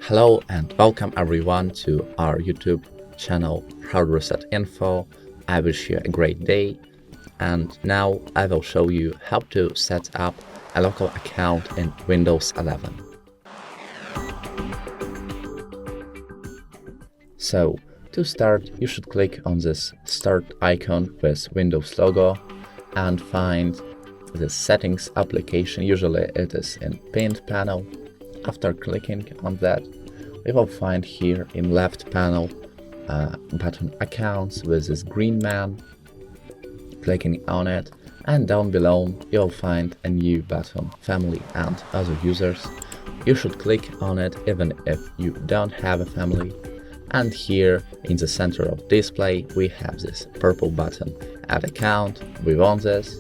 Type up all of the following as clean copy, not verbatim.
Hello and welcome everyone to our YouTube channel HardReset.Info. I wish you a great day, and now I will show you how to set up a local account in Windows 11. So to start, you should click on this start icon with Windows logo and find the settings application. Usually it is in pinned panel. After clicking on that, we will find here in left panel button accounts with this green man. Clicking on it, and down below you'll find a new button, family and other users. You should click on it even if you don't have a family. And here in the center of display we have this purple button, add account. We want this.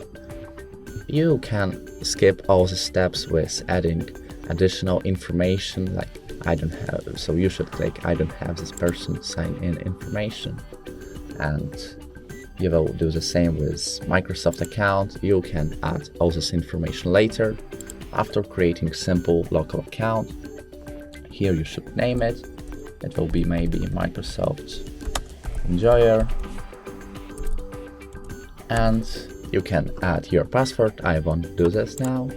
You can skip all the steps with adding additional information like I don't have, so you should click I don't have this person sign in information, and you will do the same with Microsoft account. You can add all this information later after creating simple local account. Here you should name it. It will be maybe Microsoft Enjoyer, and you can add your password. I won't do this now.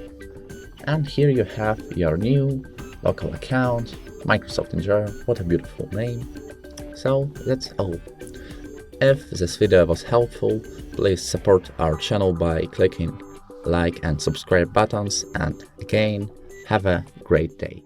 And here you have your new local account, Microsoft Enjoyer. What a beautiful name. So that's all. If this video was helpful, please support our channel by clicking like and subscribe buttons, and again, have a great day.